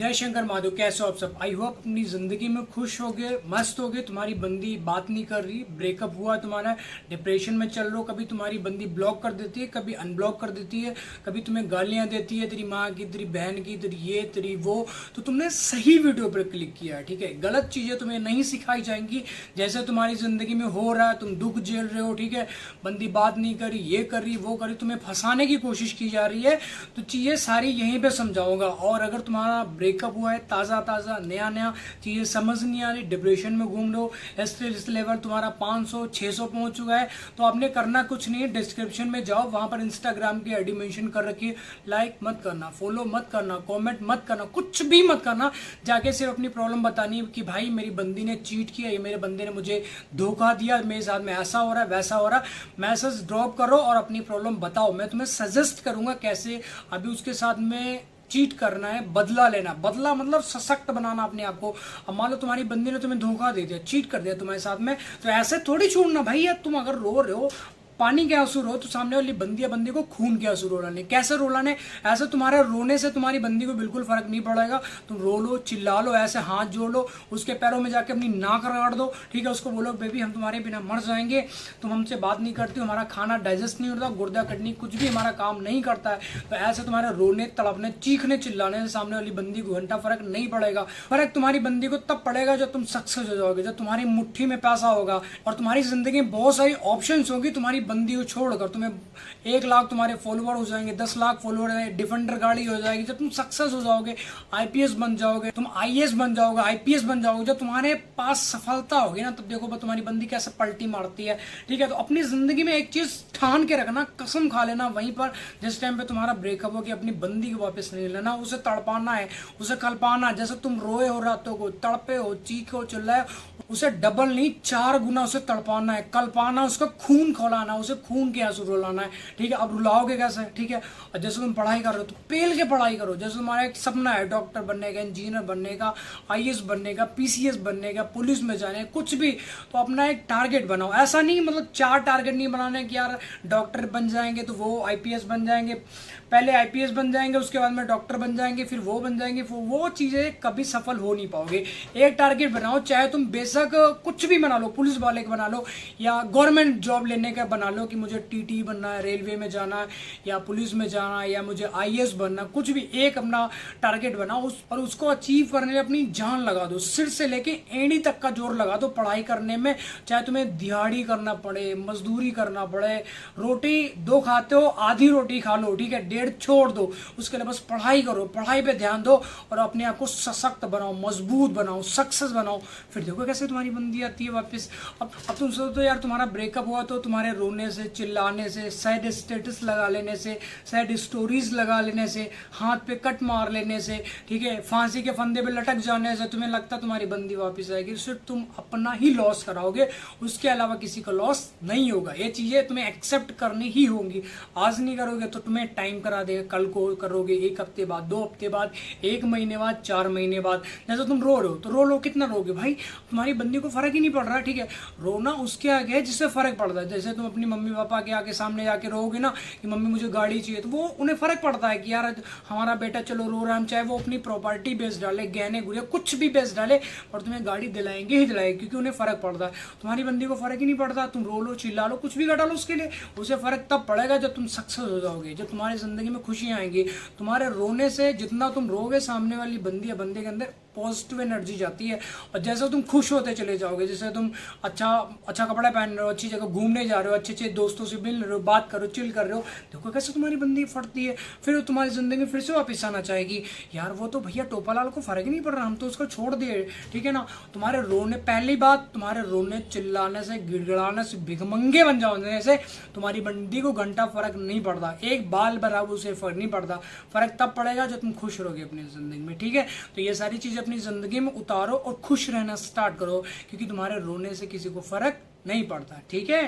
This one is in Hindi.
जय शंकर महादेव। कैसे हो आप सब? आई होप अपनी जिंदगी में खुश होगे, मस्त होगे। तुम्हारी बंदी बात नहीं कर रही, ब्रेकअप हुआ तुम्हारा, डिप्रेशन में चल रहे हो। कभी तुम्हारी बंदी ब्लॉक कर देती है, कभी अनब्लॉक कर देती है, कभी तुम्हें गालियां देती है, तेरी माँ की, तेरी बहन की, तेरी ये तेरी वो। तो तुमने सही वीडियो पर क्लिक किया है, ठीक है। गलत चीजें तुम्हें नहीं सिखाई जाएंगी। जैसे तुम्हारी जिंदगी में हो रहा है, तुम दुख झेल रहे हो, ठीक है। बंदी बात नहीं करी, ये कर रही, वो करी, तुम्हें फंसाने की कोशिश की जा रही है। तो चीजें सारी यहीं पे समझाऊंगा। और अगर तुम्हारा ब्रेकअप हुआ है, ताज़ा ताज़ा नया नया, चीज़ें समझ नहीं आ रही, डिप्रेशन में घूम रहे हो, स्ट्रेस लेवल तुम्हारा 500 600 पहुंच चुका है, तो आपने करना कुछ नहीं है। डिस्क्रिप्शन में जाओ, वहां पर इंस्टाग्राम की आईडी मेंशन कर रखी है। लाइक मत करना, फॉलो मत करना, कमेंट मत करना, कुछ भी मत करना। जाके सिर्फ अपनी प्रॉब्लम बतानी है कि भाई मेरी बंदी ने चीट किया, ये मेरे बंदे ने मुझे धोखा दिया, मेरे साथ में ऐसा हो रहा है, वैसा हो रहा है। मैसेज ड्रॉप करो और अपनी प्रॉब्लम बताओ। मैं तुम्हें सजेस्ट करूंगा कैसे अभी उसके साथ में चीट करना है, बदला लेना। बदला मतलब सशक्त बनाना अपने आप को। अब मान लो तुम्हारी बंदी ने तुम्हें धोखा दे दिया, चीट कर दिया तुम्हारे साथ में, तो ऐसे थोड़ी छोड़ना भाई। यार तुम अगर रो रहे हो, पानी के आंसू रो, तो सामने वाली बंदी या बंदी को खून के आंसू रोलाने। कैसे रोलाने? ऐसे तुम्हारे रोने से तुम्हारी बंदी को बिल्कुल फर्क नहीं पड़ेगा। तुम रो लो, चिल्ला लो, ऐसे हाथ जोड़ लो, उसके पैरों में जाके अपनी नाक रगड़ दो, ठीक है। उसको बोलो बेबी हम तुम्हारे बिना मर जाएंगे, तुम हमसे बात नहीं करती, हमारा खाना डाइजेस्ट नहीं होता, गुर्दा कटनी कुछ भी हमारा काम नहीं करता है। तो ऐसे तुम्हारे रोने, तड़पने, चीखने, चिल्लाने से सामने वाली बंदी को घंटा फर्क नहीं पड़ेगा। फर्क तुम्हारी बंदी को तब पड़ेगा जब तुम सक्सेस हो जाओगे, जब तुम्हारी मुट्ठी में पैसा होगा और तुम्हारी जिंदगी में बहुत सारी ऑप्शन होगी। तुम्हारी बंदी को छोड़कर तुम्हें 1 लाख तुम्हारे फॉलोवर हो जाएंगे, 10 लाख फॉलोवर, डिफेंडर गाड़ी हो जाएगी। जब तुम सक्सेस हो जाओगे, आईपीएस बन जाओगे, तुम आईएएस बन जाओगे, आईपीएस बन जाओगे, जब तुम्हारे पास सफलता होगी ना, तब देखो तुम्हारी बंदी कैसे पलटी मारती है, ठीक है। तो अपनी जिंदगी में एक चीज ठान के रखना, कसम खा लेना वहीं पर जिस टाइम पे तुम्हारा ब्रेकअप हो कि अपनी बंदी को वापस नहीं लेना, उसे तड़पाना है, उसे कल्पाना। जैसे तुम रोए हो रातों को, तड़पे हो, चीखे चिल्लाए, उसे डबल नहीं 4 गुना उसे तड़पाना है, कल्पाना, उसका खून खौलाना, उसे खून के आंसू रुलाना है, ठीक है। अब रुलाओगे कैसे, ठीक है। और जैसे तुम पढ़ाई कर रहे हो तो पेल के पढ़ाई करो। जैसे तुम्हारा एक सपना है डॉक्टर बनने का, इंजीनियर बनने का, आईएएस बनने का, पीसीएस बनने का, पुलिस में जाने, कुछ भी, तो अपना एक टारगेट बनाओ। ऐसा नहीं मतलब 4 टारगेट नहीं बनाने कि यार डॉक्टर बन जाएंगे तो वो आईपीएस बन जाएंगे, पहले आईपीएस बन जाएंगे, उसके बाद में डॉक्टर बन जाएंगे, फिर वो बन जाएंगे। वो चीजें कभी सफल हो नहीं पाओगे। एक टारगेट बनाओ, चाहे तुम बेशक कुछ भी बना लो, पुलिस वाले का बना लो या गवर्नमेंट जॉब लेने का बना लो कि मुझे टीटी बनना है, रेलवे में जाना है या पुलिस में जाना है या मुझे आईएएस बनना, कुछ भी एक अपना टारगेट बनाओ और उसको अचीव करने में अपनी जान लगा दो। सिर से लेके एड़ी तक का जोर लगा दो पढ़ाई करने में। चाहे तुम्हें दिहाड़ी करना पड़े, मजदूरी करना पड़े, रोटी 2 खाते हो, आधी रोटी खा लो, ठीक है, 1.5 छोड़ दो, उसके लिए बस पढ़ाई करो, पढ़ाई पे ध्यान दो और अपने आप को सशक्त बनाओ, मजबूत बनाओ, सक्सेस बनाओ। फिर देखो कैसे तुम्हारी बंदी आती है वापस। अब तुम सोचो यार तुम्हारा ब्रेकअप हुआ तो तुम्हारे रोने से, चिल्लाने से, सैड स्टेटस लगा लेने से, सैड स्टोरीज लगा लेने से, हाथ पे कट मार लेने से, ठीक है, फांसी के फंदे पे लटक जाने से तुम्हें लगता तुम्हारी बंदी वापस आएगी। सिर्फ तुम अपना ही लॉस कराओगे, उसके अलावा किसी का लॉस नहीं होगा। ये चीजें तुम्हें एक्सेप्ट करनी ही होंगी। आज नहीं करोगे तो तुम्हें टाइम करा देगा, कल को करोगे, 1 हफ्ते बाद, 2 हफ्ते बाद, 1 महीने बाद, 4 महीने बाद। जैसे तुम रो रहे हो तो रो लो, कितना रोगे भाई, तुम्हारी बंदी को फर्क ही नहीं पड़ रहा, ठीक है। रोना उसके आगे है जिससे फर्क पड़ता है। जैसे तुम अपनी मम्मी पापा के आगे सामने जाके रोगे ना कि मम्मी मुझे गाड़ी चाहिए, तो वो उन्हें फर्क पड़ता है कि यार हमारा बेटा चलो रो रहा है, हम चाहे वो अपनी प्रॉपर्टी बेच डाले, गहने गुड़िया कुछ भी बेच डाले, और तुम्हें गाड़ी दिलाएंगे ही दिलाएंगे, क्योंकि उन्हें फर्क पड़ता है। तुम्हारी बंदी को फर्क ही नहीं पड़ता। तुम रो लो, चिल्ला लो, कुछ भी घटा लो, उसके लिए उसे फर्क तब पड़ेगा जब तुम सक्सेस हो जाओगे, जब तुम्हारी जिंदगी में खुशियां आएंगी। तुम्हारे रोने से जितना तुम रोगे, सामने वाली बंदी या बंदे के अंदर पॉजिटिव एनर्जी जाती है। और जैसे तुम खुश होते चले जाओगे, जैसे तुम अच्छा कपड़ा पहन रहे हो, अच्छी जगह घूमने जा रहे हो, अच्छे अच्छे दोस्तों से मिल रहे हो, बात करो, चिल कर रहे हो, देखो कैसे तुम्हारी बंदी फटती है। फिर तुम्हारी जिंदगी फिर से वापस आना चाहेगी, यार वो तो भैया टोपालाल को फर्क ही नहीं पड़ रहा, हम तो उसको छोड़ दिए, ठीक है ना। तुम्हारे रोने, पहली बात तुम्हारे रोने, चिल्लाने से, गिड़गिड़ाने से, भिखमंगे बन जाने से तुम्हारी बंदी को घंटा फर्क नहीं पड़ता। एक बाल बराबर उसे फर्क नहीं पड़ता। फर्क तब पड़ेगा जब तुम खुश रहोगे अपनी जिंदगी में, ठीक है। तो ये सारी चीजें अपनी जिंदगी में उतारो और खुश रहना स्टार्ट करो, क्योंकि तुम्हारे रोने से किसी को फर्क नहीं पड़ता, ठीक है।